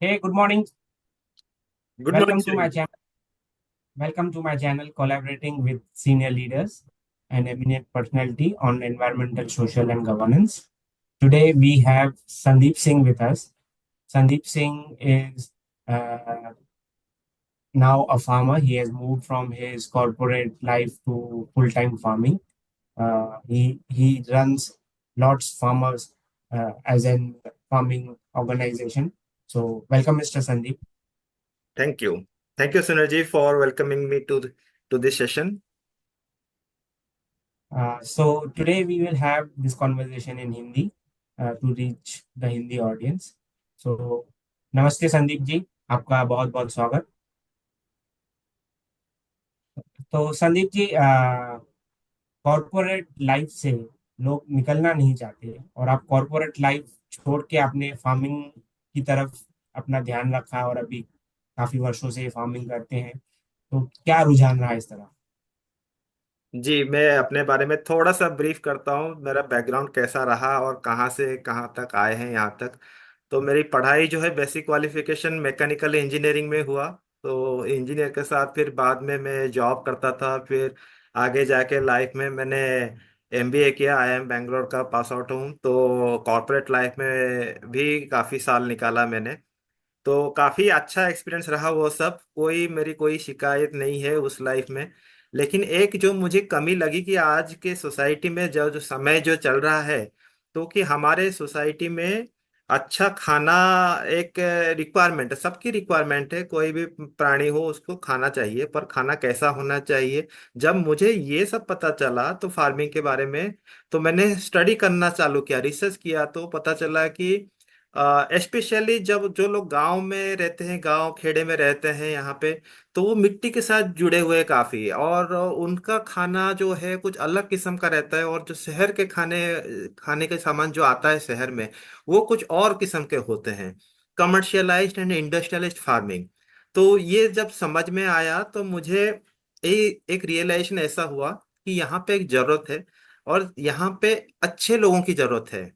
Hey, good morning. Good morning, Welcome to my Sri. channel. Welcome to my channel, collaborating with senior leaders and eminent personality on environmental, social, and governance. Today we have Sandeep Singh with us. Sandeep Singh is uh, now a farmer. He has moved from his corporate life to full-time farming. He runs lots farmers as an farming organization. So welcome, Mr. Sandeep. Thank you. Thank you, Synergy, for welcoming me to this session. So today we will have this conversation in Hindi to reach the Hindi audience. So नमस्ते संदीप जी, आपका बहुत बहुत स्वागत। तो Sandeep ji, corporate life से लोग निकलना नहीं चाहते और आप कॉरपोरेट लाइफ छोड़ के आपने फार्मिंग की तरफ अपना ध्यान रखा और अभी काफी वर्षों से फार्मिंग करते हैं। तो क्या रुझान रहा इस तरह? जी, मैं अपने बारे में थोड़ा सा ब्रीफ करता हूँ। मेरा बैकग्राउंड कैसा रहा और कहाँ से कहाँ तक आए हैं यहाँ तक। तो मेरी पढ़ाई जो है, बेसिक क्वालिफिकेशन मैकेनिकल इंजीनियरिंग में हुआ। तो इंजीनियर के साथ फिर बाद में मैं जॉब करता था। फिर आगे जाके लाइफ में मैंने एमबीए किया। आईआईएम बैंगलोर का पास आउट हूँ। तो कॉर्पोरेट लाइफ में भी काफ़ी साल निकाला मैंने। तो काफी अच्छा एक्सपीरियंस रहा वो सब। कोई शिकायत नहीं है उस लाइफ में। लेकिन एक जो मुझे कमी लगी कि आज के सोसाइटी में जो समय जो चल रहा है, तो कि हमारे सोसाइटी में अच्छा खाना एक रिक्वायरमेंट है, सबकी रिक्वायरमेंट है। कोई भी प्राणी हो उसको खाना चाहिए, पर खाना कैसा होना चाहिए। जब मुझे ये सब पता चला तो फार्मिंग के बारे में, तो मैंने स्टडी करना चालू किया, रिसर्च किया। तो पता चला कि स्पेशली जब जो लोग गांव में रहते हैं, गांव खेड़े में रहते हैं यहाँ पे, तो वो मिट्टी के साथ जुड़े हुए काफी, और उनका खाना जो है कुछ अलग किस्म का रहता है। और जो शहर के खाने खाने के सामान जो आता है शहर में, वो कुछ और किस्म के होते हैं। Commercialised and industrialist farming. तो ये जब समझ में आया तो मुझे एक रियलाइजेशन ऐसा हुआ कि यहाँ पे एक जरूरत है, और यहाँ पे अच्छे लोगों की जरूरत है।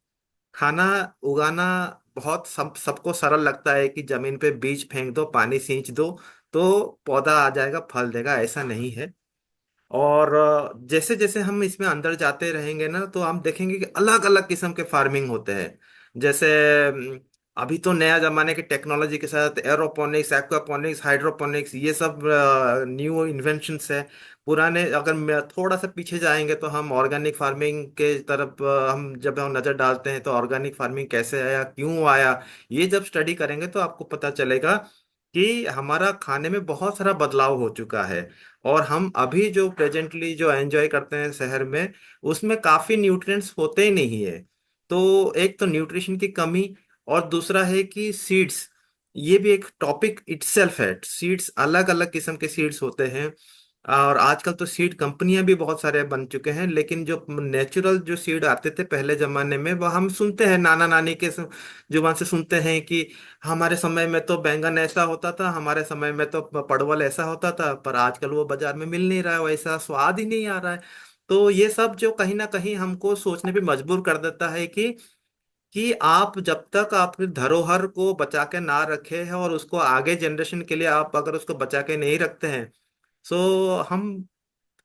खाना उगाना बहुत सबको सरल लगता है कि जमीन पे बीज फेंक दो, पानी सींच दो, तो पौधा आ जाएगा, फल देगा। ऐसा नहीं है। और जैसे जैसे हम इसमें अंदर जाते रहेंगे ना, तो हम देखेंगे कि अलग अलग किस्म के फार्मिंग होते हैं। जैसे अभी तो नया जमाने की टेक्नोलॉजी के साथ एरोपोनिक्स, एक्वापोनिक्स, हाइड्रोपोनिक्स, ये सब न्यू इन्वेंशंस है। पुराने अगर थोड़ा सा पीछे जाएंगे तो हम ऑर्गेनिक फार्मिंग के तरफ हम नजर डालते हैं। तो ऑर्गेनिक फार्मिंग कैसे आया, क्यों आया, ये जब स्टडी करेंगे तो आपको पता चलेगा कि हमारा खाने में बहुत सारा बदलाव हो चुका है। और हम अभी जो प्रेजेंटली जो एंजॉय करते हैं शहर में, उसमें काफी न्यूट्रिएंट्स होते ही नहीं है। तो एक तो न्यूट्रिशन की कमी, और दूसरा है कि सीड्स, ये भी एक टॉपिक इटसेल्फ है। सीड्स, अलग अलग किस्म के सीड्स होते हैं। और आजकल तो सीड कंपनियां भी बहुत सारे बन चुके हैं। लेकिन जो नेचुरल जो सीड आते थे पहले जमाने में, वो हम सुनते हैं नाना नानी के जुबान से सुनते हैं कि हमारे समय में तो बैंगन ऐसा होता था, हमारे समय में तो परवल ऐसा होता था। पर आजकल वो बाजार में मिल नहीं रहा है, वैसा स्वाद ही नहीं आ रहा है। तो ये सब जो कहीं ना कहीं हमको सोचने पे मजबूर कर देता है कि आप जब तक आपकी धरोहर को बचा के ना रखे हैं, और उसको आगे जनरेशन के लिए आप अगर उसको बचा के नहीं रखते हैं, सो हम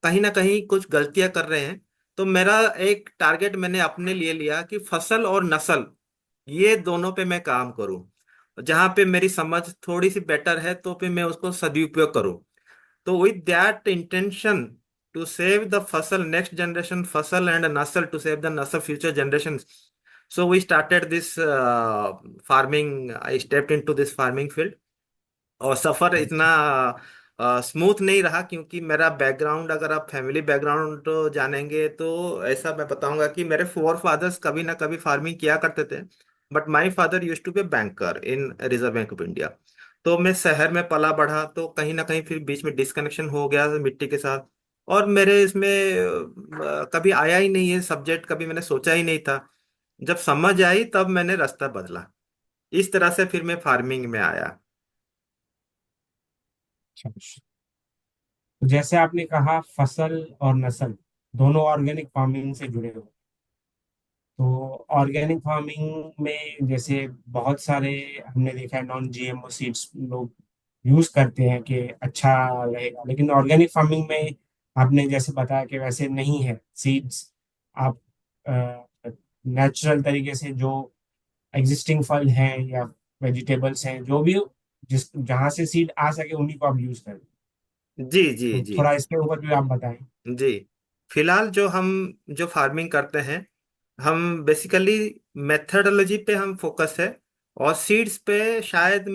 कहीं ना कहीं कुछ गलतियां कर रहे हैं। तो मेरा एक टारगेट मैंने अपने लिए लिया कि फसल और नस्ल, ये दोनों पे मैं काम करूं। जहां पे मेरी समझ थोड़ी सी बेटर है, तो पे मैं उसको सदुपयोग करूं। तो with that intention, to save the फसल नेक्स्ट जनरेशन, फसल एंड नस्ल, टू सेव द नस्ल future generation, so we started this farming. I stepped into this farming field. और सफर इतना स्मूथ नहीं रहा, क्योंकि मेरा बैकग्राउंड, अगर आप फैमिली बैकग्राउंड तो जानेंगे, तो ऐसा मैं बताऊंगा कि मेरे फोर फादर्स कभी ना कभी फार्मिंग किया करते थे। But my father use to be banker in Reserve Bank of India. तो मैं शहर में पला बढ़ा, तो कहीं ना कहीं फिर बीच में डिस्कनेक्शन हो गया मिट्टी के साथ। और मेरे इसमें कभी आया ही नहीं है सब्जेक्ट, कभी मैंने सोचा ही नहीं था। जब समझ आई तब मैंने रास्ता बदला। इस तरह से फिर मैं फार्मिंग में आया। अच्छा। तो जैसे आपने कहा फसल और नस्ल दोनों ऑर्गेनिक फार्मिंग से जुड़े हो, तो ऑर्गेनिक फार्मिंग में जैसे बहुत सारे हमने देखा है नॉन जीएमओ सीड्स लोग यूज करते हैं कि अच्छा रहेगा, लेकिन ऑर्गेनिक फार्मिंग में आपने जैसे बताया कि वैसे नहीं है सीड्स। आप नेचुरल तरीके से जो एग्जिस्टिंग फल हैं या वेजिटेबल्स हैं जो भी, जिस जहाँ से सीड आ सके उन्हीं को आप यूज करें। जी जी तो जी थोड़ा इसके ऊपर भी आप बताएं। जी। फिलहाल जो फार्मिंग करते हैं, हम बेसिकली मेथडोलॉजी पे हम फोकस है। और सीड्स पे शायद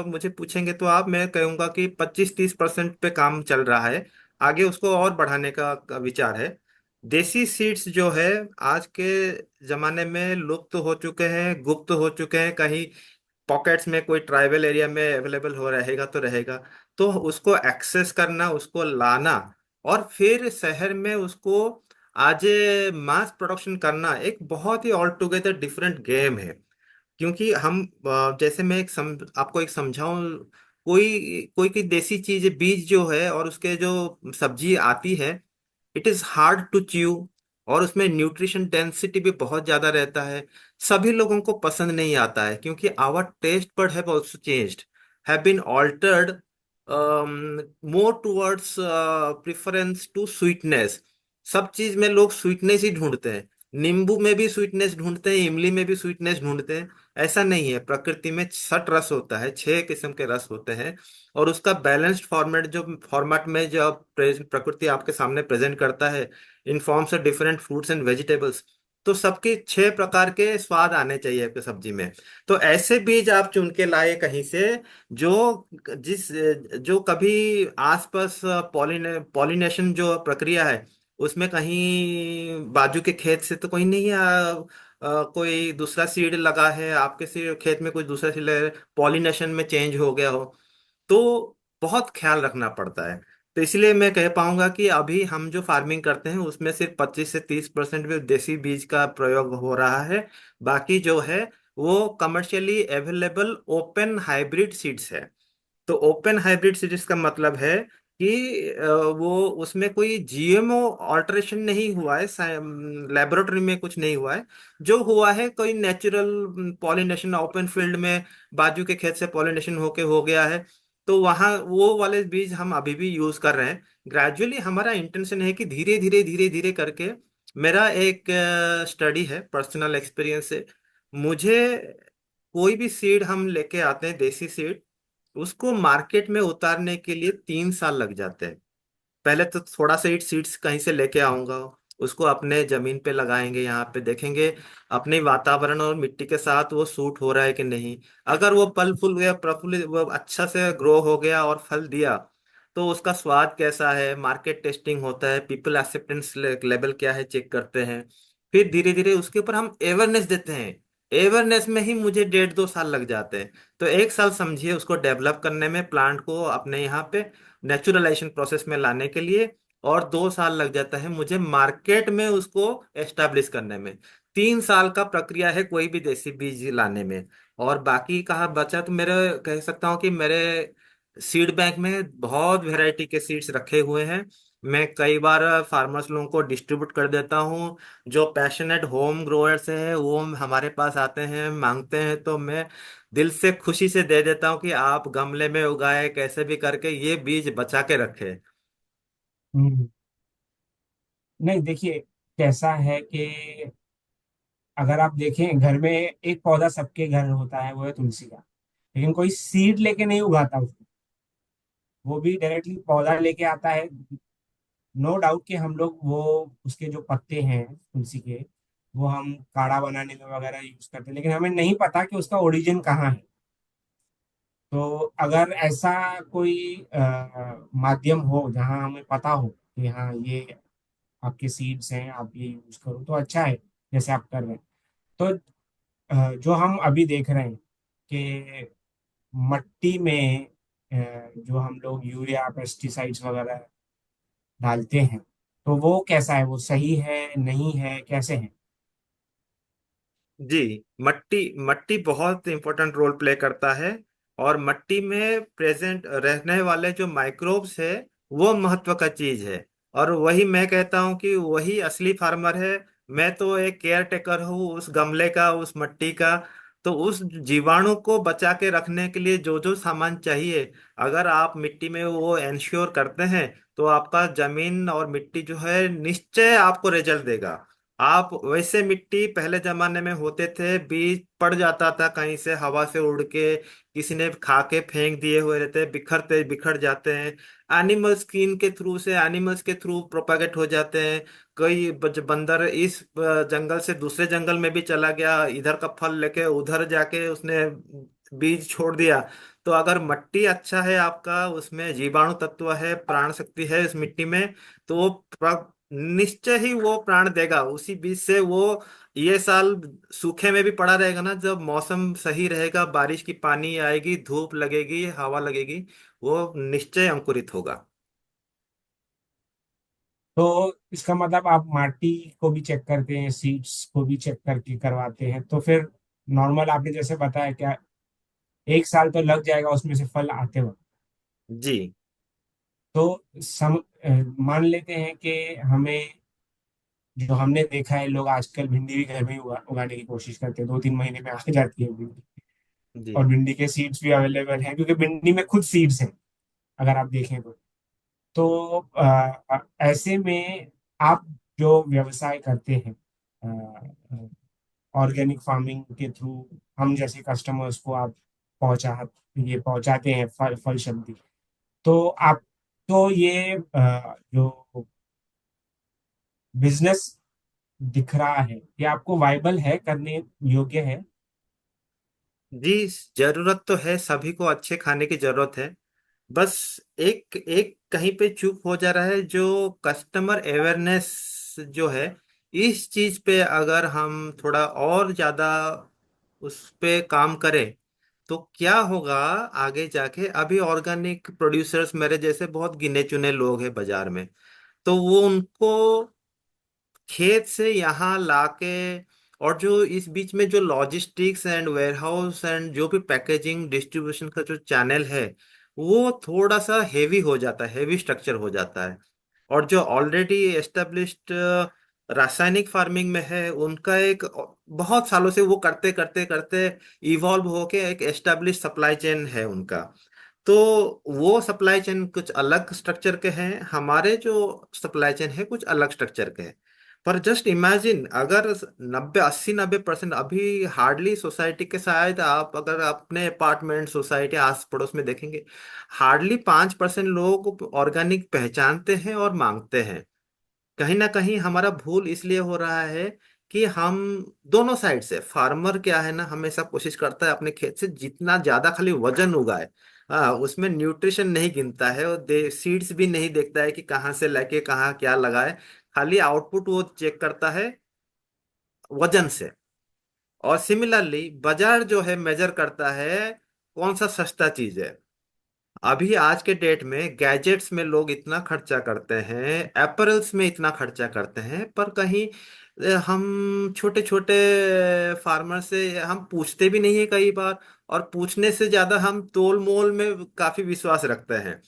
मुझे पूछेंगे तो मैं कहूँगा कि 25-30% पे काम चल रहा है। आगे उसको और बढ़ाने का विचार है। देसी सीड्स जो है आज के जमाने में लुप्त हो चुके हैं, गुप्त हो चुके हैं। कहीं पॉकेट्स में कोई ट्राइबल एरिया में अवेलेबल हो रहेगा तो रहेगा। तो उसको एक्सेस करना, उसको लाना, और फिर शहर में उसको आज मास प्रोडक्शन करना एक बहुत ही ऑल टुगेदर डिफरेंट गेम है। क्योंकि जैसे मैं आपको एक समझाऊं। कोई कोई की देसी चीज बीज जो है और उसके जो सब्जी आती है, it is hard to chew, और उसमें न्यूट्रिशन डेंसिटी भी बहुत ज्यादा रहता है। सभी लोगों को पसंद नहीं आता है क्योंकि our taste bud have also changed, have been altered more towards preference to sweetness. सब चीज में लोग स्वीटनेस ही ढूंढते हैं। नींबू में भी स्वीटनेस ढूंढते हैं, इमली में भी स्वीटनेस ढूंढते हैं। ऐसा नहीं है, प्रकृति में 6 रस होता है, 6 किस्म के रस होते हैं। और उसका बैलेंस्ड फॉर्मेट में जो प्रकृति आपके सामने प्रेजेंट करता है, in forms of different fruits and vegetables, तो सबके 6 प्रकार के स्वाद आने चाहिए आपके सब्जी में। तो ऐसे बीज आप चुन के लाए कहीं से, जो जिस जो कभी आसपास पॉलिनेशन जो प्रक्रिया है उसमें कहीं बाजू के खेत से तो कोई नहीं कोई दूसरा सीड लगा है, आपके सीड खेत में कोई दूसरा सीड पॉलिनेशन में चेंज हो गया हो। तो बहुत ख्याल रखना पड़ता है। तो इसलिए मैं कह पाऊंगा कि अभी हम जो फार्मिंग करते हैं उसमें सिर्फ 25 से 30% भी देसी बीज का प्रयोग हो रहा है। बाकी जो है वो commercially available open hybrid seeds है। तो ओपन हाइब्रिड सीड्स का मतलब है कि वो उसमें कोई जीएमओ ऑल्टरेशन नहीं हुआ है, लेबोरेटरी में कुछ नहीं हुआ है। जो हुआ है कोई नेचुरल पॉलिनेशन ओपन फील्ड में, बाजू के खेत से पॉलिनेशन होके हो गया है। तो वहाँ वो वाले बीज हम अभी भी यूज कर रहे हैं। ग्रेजुअली हमारा इंटेंशन है कि धीरे धीरे धीरे धीरे करके, मेरा एक स्टडी है, पर्सनल एक्सपीरियंस से, मुझे कोई भी सीड हम लेके आते हैं देसी सीड, उसको मार्केट में उतारने के लिए 3 साल लग जाते हैं। पहले तो थोड़ा सा सीड्स कहीं से लेके आऊंगा, उसको अपने जमीन पे लगाएंगे, यहाँ पे देखेंगे अपने वातावरण और मिट्टी के साथ वो सूट हो रहा है कि नहीं। अगर वो फल फूल गया, प्रफुल्लित, वो अच्छा से ग्रो हो गया और फल दिया, तो उसका स्वाद कैसा है, मार्केट टेस्टिंग होता है, पीपल एक्सेप्टेंस लेवल क्या है, चेक करते हैं। फिर धीरे धीरे उसके ऊपर हम अवेयरनेस देते हैं। अवेयरनेस में ही मुझे 1.5-2 साल लग जाते हैं। तो 1 साल समझिए उसको डेवलप करने में, प्लांट को अपने यहाँ पे नेचुरलाइजेशन प्रोसेस में लाने के लिए। और 2 साल लग जाता है मुझे मार्केट में उसको एस्टेब्लिश करने में। 3 साल का प्रक्रिया है कोई भी देसी बीज लाने में। और बाकी कहा बचा तो मेरे, कह सकता हूँ कि मेरे सीड बैंक में बहुत वैरायटी के सीड्स रखे हुए हैं। मैं कई बार फार्मर्स लोगों को डिस्ट्रीब्यूट कर देता हूँ। जो पैशनेट होम ग्रोअर्स हैं वो हमारे पास आते हैं, मांगते हैं, तो मैं दिल से खुशी से दे देता हूँ कि आप गमले में उगाए, कैसे भी करके ये बीज बचा के रखे। हम्म। नहीं देखिए, कैसा है कि अगर आप देखें घर में एक पौधा सबके घर होता है, वो है तुलसी का। लेकिन कोई सीड लेके नहीं उगाता उसको, वो भी डायरेक्टली पौधा लेके आता है। नो डाउट कि हम लोग वो उसके जो पत्ते हैं तुलसी के, वो हम काढ़ा बनाने में वगैरह यूज करते हैं, लेकिन हमें नहीं पता कि उसका ओरिजिन कहाँ है। तो अगर ऐसा कोई माध्यम हो जहाँ हमें पता हो कि हाँ ये आपके सीड्स हैं, आप ये यूज करो तो अच्छा है, जैसे आप कर रहे हैं। तो जो हम अभी देख रहे हैं कि मट्टी में जो हम लोग यूरिया पेस्टिसाइड्स वगैरह डालते हैं, तो वो कैसा है, वो सही है नहीं है, कैसे है? जी। मट्टी मट्टी बहुत इंपॉर्टेंट रोल प्ले करता है। और मट्टी में प्रेजेंट रहने वाले जो माइक्रोब्स है, वो महत्व का चीज है। और वही मैं कहता हूँ कि वही असली फार्मर है, मैं तो एक केयर टेकर हूँ उस गमले का, उस मिट्टी का। तो उस जीवाणु को बचा के रखने के लिए जो जो सामान चाहिए, अगर आप मिट्टी में वो इंश्योर करते हैं, तो आपका जमीन और मिट्टी जो है निश्चय आपको रिजल्ट देगा। आप वैसे मिट्टी पहले जमाने में होते थे, बीज पड़ जाता था कहीं से हवा से उड़ के, किसी ने खा के फेंक दिए हुए रहते, बिखरते बिखर जाते हैं। एनिमल स्किन के थ्रू से, एनिमल्स के थ्रू प्रोपागेट हो जाते हैं। कई बंदर इस जंगल से दूसरे जंगल में भी चला गया, इधर का फल लेके उधर जाके उसने बीज छोड़ दिया। तो अगर मिट्टी अच्छा है आपका, उसमें जीवाणु तत्व है, प्राण शक्ति है इस मिट्टी में, तो वो निश्चय ही वो प्राण देगा उसी बीज से। वो ये साल सूखे में भी पड़ा रहेगा ना, जब मौसम सही रहेगा, बारिश की पानी आएगी, धूप लगेगी, हवा लगेगी, वो निश्चय अंकुरित होगा। तो इसका मतलब आप माटी को भी चेक करते हैं, सीड्स को भी चेक करके करवाते हैं, तो फिर नॉर्मल आपने जैसे बताया क्या, एक साल तो लग जाएगा उसमें से फल आते वक्त। जी तो मान लेते हैं कि हमें, जो हमने देखा है, लोग आजकल भिंडी भी घर में ही उगाने की कोशिश करते हैं, 2-3 महीने में आ जाती है भिंडी। जी और भिंडी के सीड्स भी अवेलेबल हैं, क्योंकि भिंडी में खुद सीड्स हैं, अगर आप देखें तो ऐसे में आप जो व्यवसाय करते हैं ऑर्गेनिक फार्मिंग के थ्रू, हम जैसे कस्टमर्स को आप पहुंचा ये पहुंचाते हैं फल फल सब्जी, तो आप, तो ये जो बिजनेस दिख रहा है, ये आपको वाइबल है, करने योग्य है? जी, जरूरत तो है, सभी को अच्छे खाने की जरूरत है। बस एक एक कहीं पे चूक हो जा रहा है, जो कस्टमर अवेयरनेस जो है, इस चीज पे अगर हम थोड़ा और ज्यादा उस पे काम करें, तो क्या होगा आगे जाके। अभी ऑर्गेनिक प्रोड्यूसर्स मेरे जैसे बहुत गिने चुने लोग हैं बाजार में, तो वो उनको खेत से यहाँ लाके, और जो इस बीच में जो लॉजिस्टिक्स एंड वेयरहाउस एंड जो भी पैकेजिंग डिस्ट्रीब्यूशन का जो चैनल है, वो थोड़ा सा हेवी हो जाता है, हेवी स्ट्रक्चर हो जाता है। और जो ऑलरेडी एस्टेब्लिश्ड रासायनिक फार्मिंग में है, उनका एक बहुत सालों से वो करते करते करते इवॉल्व होके एक एस्टेब्लिश सप्लाई चेन है उनका। तो वो सप्लाई चेन कुछ अलग स्ट्रक्चर के हैं, हमारे जो सप्लाई चेन है कुछ अलग स्ट्रक्चर के हैं। पर जस्ट इमेजिन, अगर 90, 80, 90% अभी हार्डली सोसाइटी के, शायद आप अगर अपने अपार्टमेंट सोसाइटी आस पड़ोस में देखेंगे, हार्डली 5% लोग ऑर्गेनिक पहचानते हैं और मांगते हैं। कहीं ना कहीं हमारा भूल इसलिए हो रहा है कि हम दोनों साइड से, फार्मर क्या है ना, हमेशा कोशिश करता है अपने खेत से जितना ज्यादा खाली वजन उगाए। उसमें न्यूट्रिशन नहीं गिनता है, और सीड्स भी नहीं देखता है कि कहाँ से लेके कहाँ क्या लगाए। खाली आउटपुट वो चेक करता है वजन से। और सिमिलरली बाजार जो है मेजर करता है कौन सा सस्ता चीज है। अभी आज के डेट में गैजेट्स में लोग इतना खर्चा करते हैं, एपरल्स में इतना खर्चा करते हैं, पर कहीं हम छोटे छोटे फार्मर से हम पूछते भी नहीं है कई बार। और पूछने से ज्यादा हम तोल मोल में काफी विश्वास रखते हैं।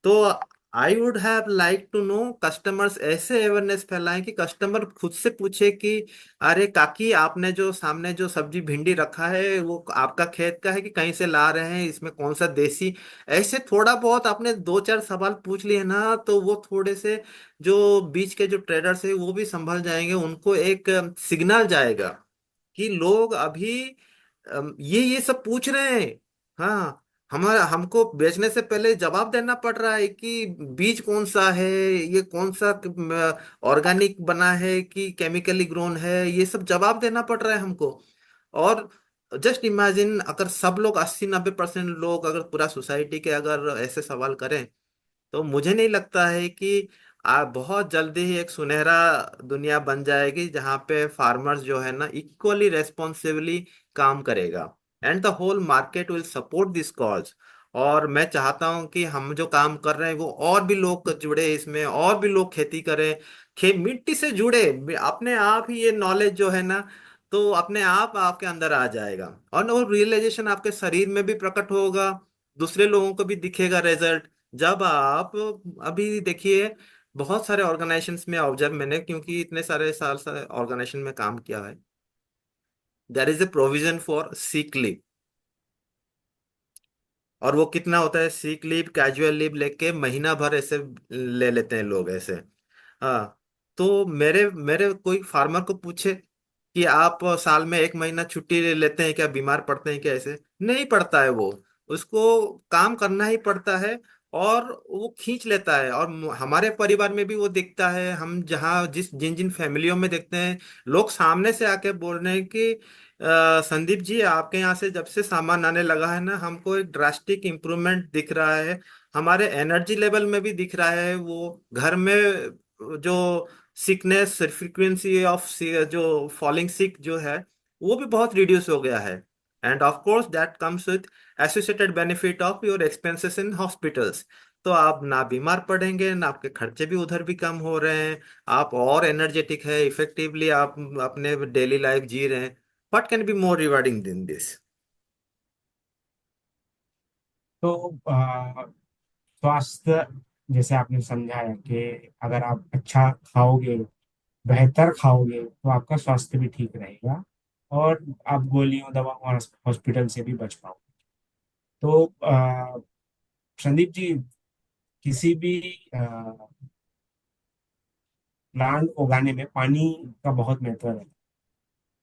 तो I would have like to know customers ऐसे अवेयरनेस फैलाएं कि कस्टमर खुद से पूछे कि अरे काकी, आपने जो सामने जो सब्जी भिंडी रखा है, वो आपका खेत का है कि कहीं से ला रहे हैं, इसमें कौन सा देसी। ऐसे थोड़ा बहुत आपने 2-4 सवाल पूछ लिए ना, तो वो थोड़े से जो बीच के जो ट्रेडर्स है वो भी संभल जाएंगे, उनको एक सिग्नल जाएगा कि लोग अभी ये सब पूछ रहे हैं। हाँ, हमारा हमको बेचने से पहले जवाब देना पड़ रहा है कि बीज कौन सा है, ये कौन सा ऑर्गेनिक बना है कि केमिकली ग्रोन है, ये सब जवाब देना पड़ रहा है हमको। और जस्ट इमेजिन, अगर सब लोग 80-90% लोग अगर पूरा सोसाइटी के अगर ऐसे सवाल करें, तो मुझे नहीं लगता है कि बहुत जल्दी ही एक सुनहरा दुनिया बन जाएगी जहां पे फार्मर्स जो है ना इक्वली रेस्पॉन्सिबली काम करेगा, and the whole market will support this cause. और मैं चाहता हूं कि हम जो काम कर रहे हैं वो और भी लोग जुड़े इसमें, और भी लोग खेती करें, मिट्टी से जुड़े। अपने आप ही ये नॉलेज जो है ना, तो अपने आप आपके अंदर आ जाएगा, और वो रियलाइजेशन आपके शरीर में भी प्रकट होगा, दूसरे लोगों को भी दिखेगा रिजल्ट। जब आप, अभी देखिए, बहुत सारे ऑर्गेनाइजेशंस में ऑब्जर्व मैंने, क्योंकि इतने सारे साल सारे ऑर्गेनाइजेशन में काम किया है। There is a provision for sick leave. और वो कितना होता है, सीक लीव कैजुअल लीव लेके महीना भर ऐसे ले लेते हैं लोग ऐसे। हाँ। तो मेरे मेरे कोई फार्मर को पूछे कि आप साल में एक महीना छुट्टी ले लेते हैं क्या, बीमार पड़ते हैं क्या, ऐसे नहीं पड़ता है वो। उसको काम करना ही पड़ता है। और वो खींच लेता है। और हमारे परिवार में भी वो दिखता है, हम जहाँ जिस जिन जिन फैमिलियों में देखते हैं, लोग सामने से आके बोल रहे हैं कि संदीप जी, आपके यहाँ से जब से सामान आने लगा है ना, हमको एक ड्रास्टिक इम्प्रूवमेंट दिख रहा है। हमारे एनर्जी लेवल में भी दिख रहा है। वो घर में जो सिकनेस फ्रीक्वेंसी ऑफ जो फॉलिंग सिक जो है, वो भी बहुत रिड्यूस हो गया है। End of course that comes with associated benefit of your expenses in hospitals. तो आप ना बीमार पड़ेंगे, ना आपके खर्चे भी उधर भी कम हो रहे हैं। आप और एनर्जेटिक है, इफेक्टिवली आप अपने डेली लाइफ जी रहे हैं। What can be more rewarding than this? तो स्वास्थ्य, जैसे आपने समझाया कि अगर आप अच्छा खाओगे, बेहतर खाओगे, तो आपका स्वास्थ्य भी ठीक रहेगा और आप गोलियों दवाओं और हॉस्पिटल से भी बच पाओगे। तो संदीप जी, किसी भी प्लांट उगाने में पानी का बहुत महत्व है।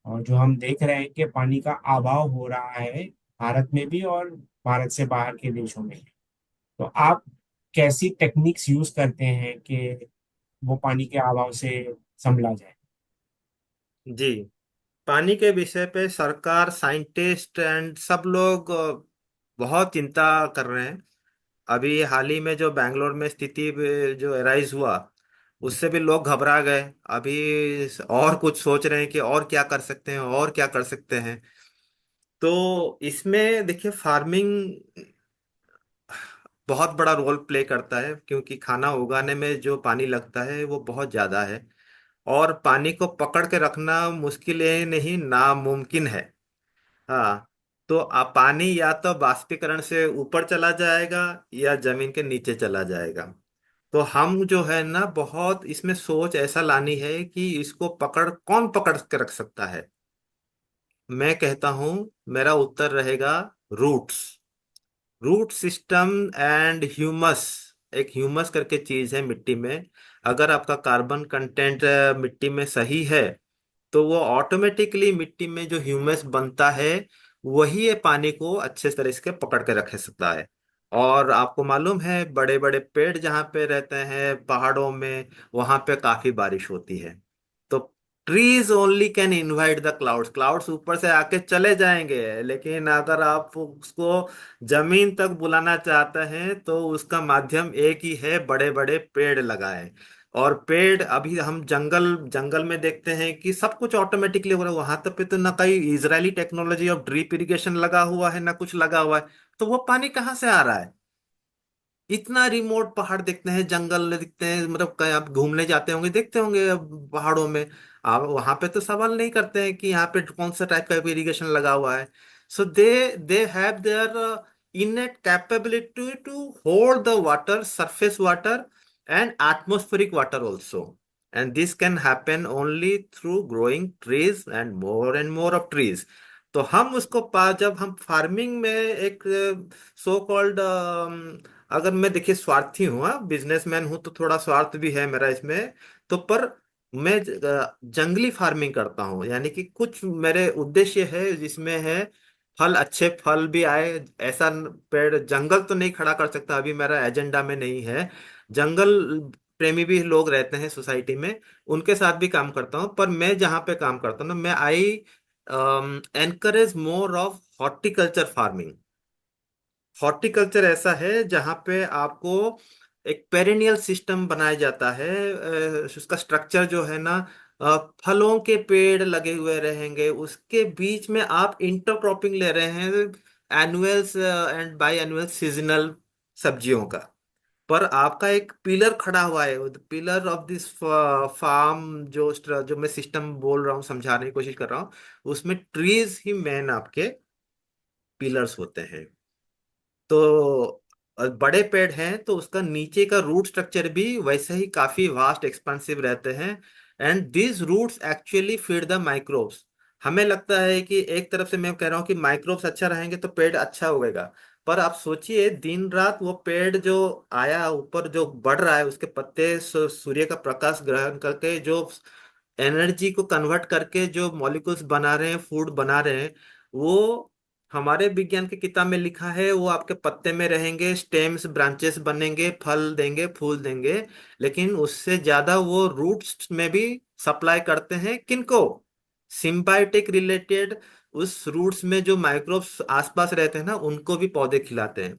और जो हम देख रहे हैं कि पानी का अभाव हो रहा है भारत में भी और भारत से बाहर के देशों में। तो आप कैसी टेक्निक्स यूज करते हैं कि वो पानी के अभाव से संभला जाए? जी, पानी के विषय पे सरकार, साइंटिस्ट एंड सब लोग बहुत चिंता कर रहे हैं। अभी हाल ही में जो बैंगलोर में स्थिति जो एराइज हुआ, उससे भी लोग घबरा गए। अभी और कुछ सोच रहे हैं कि और क्या कर सकते हैं, और क्या कर सकते हैं। तो इसमें देखिए, फार्मिंग बहुत बड़ा रोल प्ले करता है, क्योंकि खाना उगाने में जो पानी लगता है वो बहुत ज्यादा है। और पानी को पकड़ के रखना मुश्किल है नहीं, नामुमकिन है। हाँ। तो पानी या तो बाष्पीकरण से ऊपर चला जाएगा, या जमीन के नीचे चला जाएगा। तो हम जो है ना, बहुत इसमें सोच ऐसा लानी है कि इसको कौन पकड़ के रख सकता है। मैं कहता हूं, मेरा उत्तर रहेगा roots. Root system and humus. एक ह्यूमस करके चीज है मिट्टी में। अगर आपका कार्बन कंटेंट मिट्टी में सही है, तो वो ऑटोमेटिकली मिट्टी में जो ह्यूमस बनता है, वही ये पानी को अच्छे तरह से पकड़ के रख सकता है। और आपको मालूम है, बड़े बड़े पेड़ जहाँ पे रहते हैं पहाड़ों में, वहां पे काफी बारिश होती है। तो trees only can invite the clouds. Clouds ऊपर से आके चले जाएंगे, लेकिन अगर आप उसको जमीन तक बुलाना चाहते हैं, तो उसका माध्यम एक ही है, बड़े बड़े पेड़ लगाएं। और पेड़, अभी हम जंगल जंगल में देखते हैं कि सब कुछ ऑटोमेटिकली हो रहा है। वहां तक पे तो ना कहीं Israeli technology of drip irrigation लगा हुआ है, ना कुछ लगा हुआ है। तो वो पानी कहाँ से आ रहा है? इतना रिमोट पहाड़ दिखते हैं, जंगल दिखते हैं, मतलब कहीं आप घूमने जाते होंगे, देखते होंगे पहाड़ों में। आप वहां पे तो सवाल नहीं करते हैं कि यहाँ पे कौन सा टाइप का इरिगेशन लगा हुआ है। So they they have their innate capability to hold the water, surface water and atmospheric water also. And this can happen only through growing trees and more of trees. तो हम उसको जब हम farming में एक सो कॉल्ड, अगर मैं देखिए स्वार्थी हूँ, बिजनेसमैन हूँ, तो थोड़ा स्वार्थ भी है मेरा इसमें। तो पर मैं जंगली फार्मिंग करता हूँ, यानी कि कुछ मेरे उद्देश्य है जिसमें है फल, अच्छे फल भी आए। ऐसा पेड़ जंगल तो नहीं खड़ा कर सकता, अभी मेरा एजेंडा में नहीं है। जंगल प्रेमी भी लोग रहते हैं सोसाइटी में, उनके साथ भी काम करता हूँ। पर मैं जहाँ पे काम करता हूँ ना, मैं I encourage more of horticulture farming. Horticulture ऐसा है जहां पे आपको एक पेरेनियल सिस्टम बनाया जाता है। उसका स्ट्रक्चर जो है ना, फलों के पेड़ लगे हुए रहेंगे, उसके बीच में आप इंटरक्रॉपिंग ले रहे हैं, annuals and by annual seasonal सब्जियों का। पर आपका एक पिलर खड़ा हुआ है, पिलर ऑफ दिस फार्म, जो मैं सिस्टम बोल रहा हूँ, समझाने की कोशिश कर रहा हूँ, उसमें ट्रीज ही मेन आपके पिलर्स होते हैं। तो और बड़े पेड़ हैं तो उसका नीचे का रूट स्ट्रक्चर भी वैसे ही काफी वास्ट एक्सपेंसिव रहते हैं। And this roots actually feed the microbes. हमें लगता है कि एक तरफ से मैं कह रहा हूँ कि माइक्रोब्स अच्छा रहेंगे तो पेड़ अच्छा उगेगा, पर आप सोचिए दिन रात वो पेड़ जो आया ऊपर जो बढ़ रहा है, उसके पत्ते सूर्य का प्रकाश ग्रहण करके जो एनर्जी को कन्वर्ट करके जो मॉलिक्यूल्स बना रहे हैं, फूड बना रहे हैं, वो हमारे विज्ञान की किताब में लिखा है वो आपके पत्ते में रहेंगे, स्टेम्स ब्रांचेस बनेंगे, फल देंगे, फूल देंगे। लेकिन उससे ज्यादा वो रूट्स में भी सप्लाई करते हैं किनको? सिम्बायोटिक रिलेटेड, उस रूट्स में जो माइक्रोब्स आसपास रहते हैं ना, उनको भी पौधे खिलाते हैं।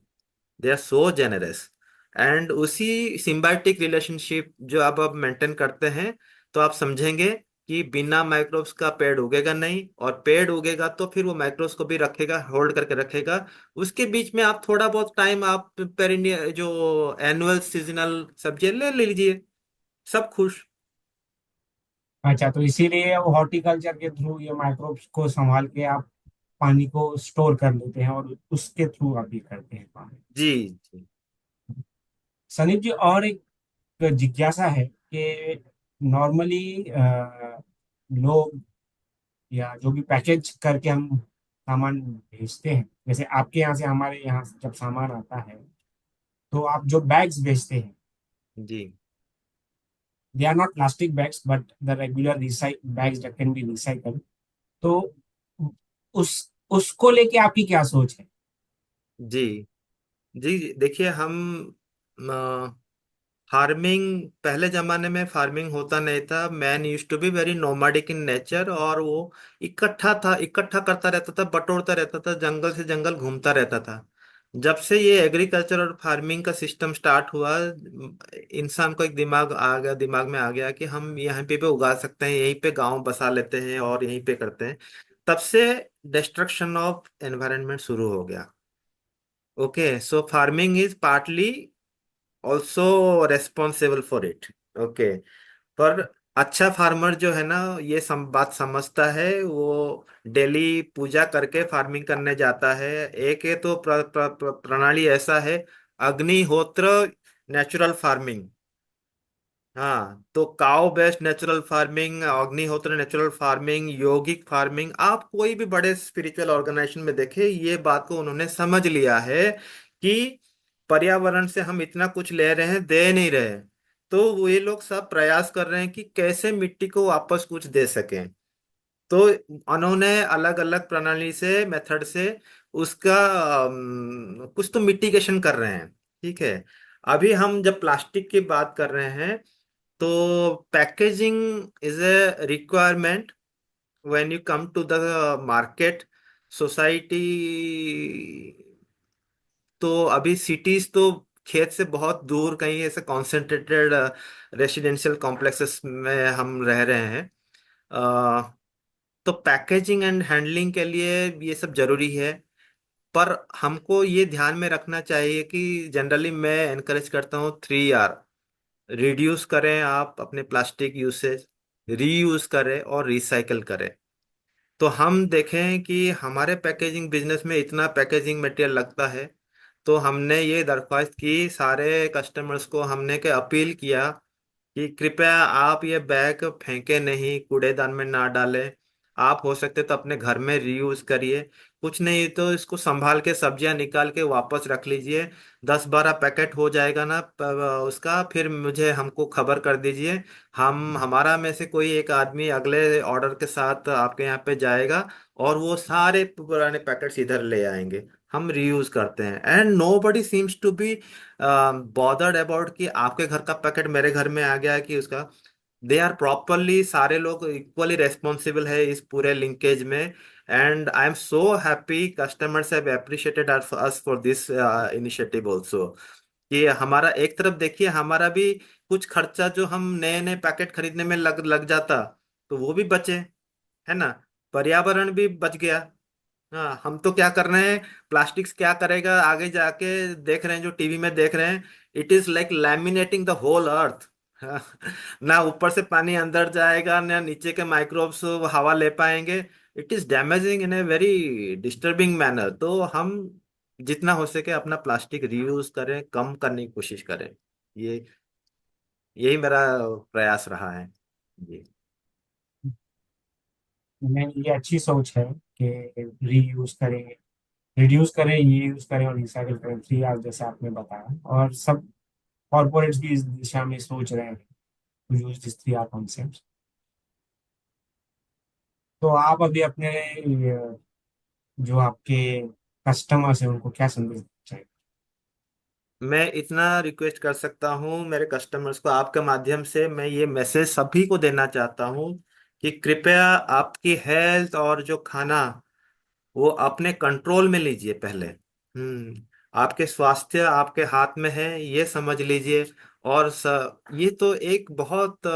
They are so generous. And उसी सिम्बायोटिक रिलेशनशिप जो आप मेंटेन करते हैं, तो आप समझेंगे कि बिना माइक्रोब्स का पेड़ उगेगा नहीं, और पेड़ उगेगा तो फिर वो माइक्रोब्स को भी रखेगा, होल्ड करके रखेगा। उसके बीच में आप थोड़ा बहुत टाइम आप पेरिनियल जो एनुअल सीजनल सब्जियां ले ले लीजिए, सब खुश। अच्छा, तो इसीलिए वो हॉर्टिकल्चर के थ्रू ये माइक्रोब्स को संभाल के आप पानी को स्टोर कर लेते हैं और उसके थ्रू आप ये करते हैं पानी। जी जी संदीप जी, और एक जिज्ञासा है कि नॉर्मली लोग या जो भी पैकेज करके हम सामान भेजते हैं, जैसे आपके यहाँ से हमारे यहाँ से जब सामान आता है, तो आप जो बैग्स भेजते हैं, जी they are not plastic bags but the regular bags that can be recycle. तो उस उसको लेके आपकी क्या सोच है? जी जी देखिए, हम फार्मिंग, पहले जमाने में फार्मिंग होता नहीं था। Man use to be very nomadic in nature, और वो इकट्ठा करता रहता था, बटोरता रहता था, जंगल से जंगल घूमता रहता था। जब से ये एग्रीकल्चर और फार्मिंग का सिस्टम स्टार्ट हुआ, इंसान को एक दिमाग में आ गया कि हम यहाँ पे उगा सकते हैं, यहीं पे गांव बसा लेते हैं और यहीं पे करते हैं। तब से डिस्ट्रक्शन ऑफ एनवायरनमेंट शुरू हो गया। Okay, so farming is partly also responsible for it. Okay, पर अच्छा फार्मर जो है ना, ये बात समझता है। वो डेली पूजा करके फार्मिंग करने जाता है। एक है तो प्रणाली ऐसा है, अग्निहोत्र नेचुरल फार्मिंग। हाँ, तो काउ बेस्ड नेचुरल फार्मिंग, अग्निहोत्र नेचुरल फार्मिंग, योगिक फार्मिंग, आप कोई भी बड़े स्पिरिचुअल ऑर्गेनाइजेशन में देखें, ये बात को उन्होंने समझ लिया है कि पर्यावरण से हम इतना कुछ ले रहे हैं, दे नहीं रहे। तो वो ये लोग सब प्रयास कर रहे हैं कि कैसे मिट्टी को वापस कुछ दे सकें। तो उन्होंने अलग अलग प्रणाली से, मेथड से उसका कुछ तो मिटिगेशन कर रहे हैं। ठीक है, अभी हम जब प्लास्टिक की बात कर रहे हैं, तो packaging is a requirement when you come to the market society. तो अभी सिटीज तो खेत से बहुत दूर कहीं ऐसे कॉन्सेंट्रेटेड रेसिडेंशियल कॉम्प्लेक्सेस में हम रह रहे हैं। तो पैकेजिंग एंड हैंडलिंग के लिए ये सब जरूरी है। पर हमको ये ध्यान में रखना चाहिए कि जनरली मैं एनकरेज करता हूँ 3R। रिड्यूस करें आप अपने प्लास्टिक यूसेज, रीयूज करें और रिसाइकल करें। तो हम देखें कि हमारे पैकेजिंग बिजनेस में इतना पैकेजिंग मटेरियल लगता है, तो हमने ये दरख्वास्त की सारे कस्टमर्स को, हमने के अपील किया कि कृपया आप ये बैग फेंके नहीं, कूड़ेदान में ना डालें। आप हो सकते तो अपने घर में रीयूज करिए, कुछ नहीं तो इसको संभाल के सब्जियां निकाल के वापस रख लीजिए। 10-12 पैकेट हो जाएगा ना उसका, फिर मुझे हमको खबर कर दीजिए। हम हमारा में से कोई एक आदमी अगले ऑर्डर के साथ आपके यहाँ पे जाएगा, और वो सारे पुराने पैकेट्स इधर ले आएंगे। हम रीयूज करते हैं, and nobody seems to be bothered about कि आपके घर का पैकेट मेरे घर में आ गया है कि उसका। दे आर प्रॉपरली, सारे लोग इक्वली रेस्पॉन्सिबल है इस पूरे लिंकेज में। And I am so happy customers have appreciated us for this initiative also. कि हमारा एक तरफ देखिए, हमारा भी कुछ खर्चा जो हम नए नए पैकेट खरीदने में लग लग जाता, तो वो भी बचे, है ना। पर्यावरण भी बच गया। हाँ, हम तो क्या कर रहे हैं, प्लास्टिक्स क्या करेगा आगे जाके, देख रहे हैं जो टीवी में देख रहे हैं, it is like laminating the whole earth. ना ऊपर से पानी अंदर जाएगा, ना नीचे के माइक्रोब्स हवा ले पाएंगे। It is damaging in a very disturbing manner. तो हम जितना हो सके अपना प्लास्टिक रीयूज करें, कम करने की कोशिश करें। ये यही मेरा प्रयास रहा है। जी। मैं ये अच्छी सोच है कि रीयूज करें, रिड्यूस करें, यूज करें और रिसाइकिल करें, 3 आर जैसे आपने बताया। और सब कॉर्पोरेट्स भी इस दिशा में सोच रहे हैं to use this 3 R concept. तो आप अभी अपने जो आपके कस्टमर्स हैं उनको क्या संदेश देना चाहिए? मैं इतना रिक्वेस्ट कर सकता हूँ मेरे कस्टमर्स को, आपके माध्यम से मैं ये मैसेज सभी को देना चाहता हूँ कि कृपया आपकी हेल्थ और जो खाना वो अपने कंट्रोल में लीजिए पहले। आपके स्वास्थ्य आपके हाथ में है, ये समझ लीजिए। और ये तो एक बहुत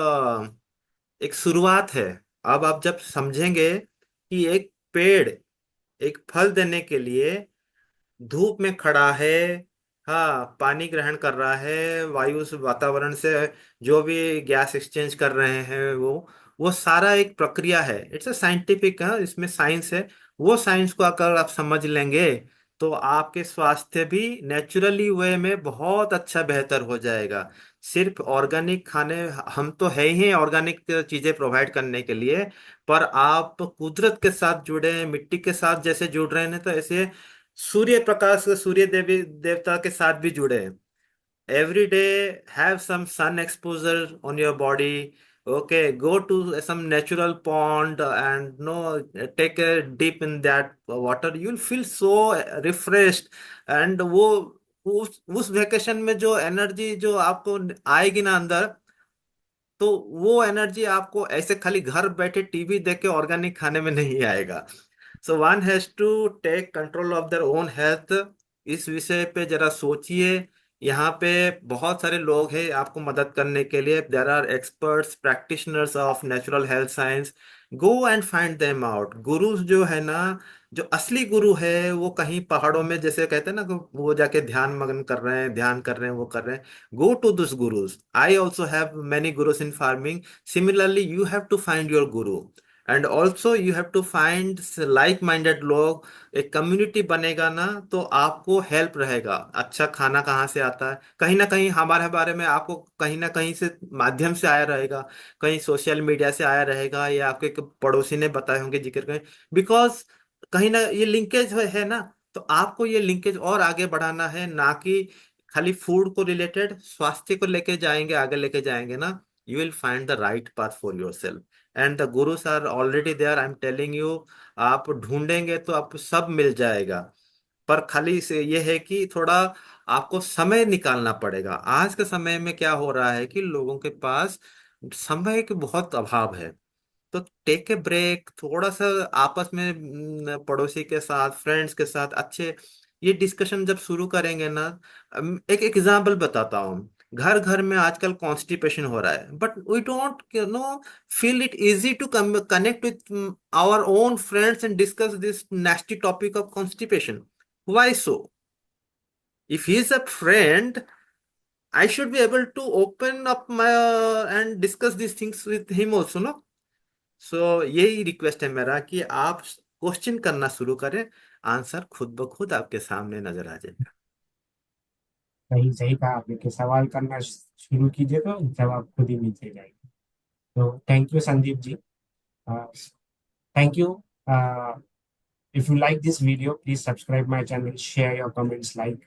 एक शुरुआत है। अब आप जब समझेंगे कि एक पेड़ एक फल देने के लिए धूप में खड़ा है, हाँ, पानी ग्रहण कर रहा है, वायु से, वातावरण से जो भी गैस एक्सचेंज कर रहे हैं, वो सारा एक प्रक्रिया है। इट्स अ साइंटिफिक, इसमें साइंस है। वो साइंस को अगर आप समझ लेंगे तो आपके स्वास्थ्य भी नेचुरली वे में बहुत अच्छा बेहतर हो जाएगा। सिर्फ ऑर्गेनिक खाने, हम तो है ही ऑर्गेनिक चीजें प्रोवाइड करने के लिए, पर आप कुदरत के साथ जुड़े, मिट्टी के साथ जैसे जुड़ रहे हैं तो ऐसे सूर्य प्रकाश, सूर्य देवी देवता के साथ भी जुड़े। Every day have some sun exposure on your body. Okay, go to some natural pond and no, take a dip in that water, you'll feel so refreshed। And वो उस वेकेशन में जो एनर्जी जो आपको आएगी ना अंदर, तो वो एनर्जी आपको ऐसे खाली घर बैठे टीवी देख के ऑर्गेनिक खाने में नहीं आएगा। So one has to take control of their own health. इस विषय पे जरा सोचिए। यहाँ पे बहुत सारे लोग हैं आपको मदद करने के लिए। There are experts practitioners of natural health science. Go and find them out. Guru जो है ना, जो असली गुरु है वो कहीं पहाड़ों में, जैसे कहते हैं ना कि वो जाके ध्यान मग्न कर रहे हैं, ध्यान कर रहे हैं, वो कर रहे हैं। Go to this gurus। I also have many gurus in farming। Similarly, you have to find your guru। And also you have to find like minded लोग। एक कम्युनिटी बनेगा ना तो आपको हेल्प रहेगा। अच्छा खाना कहाँ से आता है, कहीं ना कहीं हमारे बारे में आपको कहीं ना कहीं से माध्यम से आया रहेगा। कहीं सोशल मीडिया से आया रहेगा, या आपके एक पड़ोसी ने बताए होंगे, जिक्र करें। बिकॉज कहीं ना ये लिंकेज है ना। तो आपको ये लिंकेज और आगे बढ़ाना है, ना कि खाली फूड को रिलेटेड, स्वास्थ्य को लेके जाएंगे, आगे लेके जाएंगे ना। You will find the right path for yourself. And the gurus are already there, I am telling you. आप ढूंढेंगे तो आपको सब मिल जाएगा। पर खाली से ये है कि थोड़ा आपको समय निकालना पड़ेगा। आज के समय में क्या हो रहा है कि लोगों के पास समय के बहुत अभाव है। तो टेक ए ब्रेक, थोड़ा सा आपस में पड़ोसी के साथ, फ्रेंड्स के साथ अच्छे ये डिस्कशन जब शुरू करेंगे ना। एक एग्जांपल बताता हूँ। घर घर में आजकल कॉन्स्टिपेशन हो रहा है, but we don't no feel it easy to connect with our own friends and discuss this nasty topic of constipation. Why so? If he is a friend, I should be able to open up my and discuss these things with him also, no? सो यही request है मेरा कि आप question करना शुरू करें। Answer खुद ब खुद आपके सामने नजर आ जाएगा। सही सही कहा आपने कि सवाल करना शुरू कीजिए तो जवाब खुद ही मिलते जाएंगे। तो thank you Sandeep ji. Thank you. If you like this video, please subscribe my channel, share your comments, like.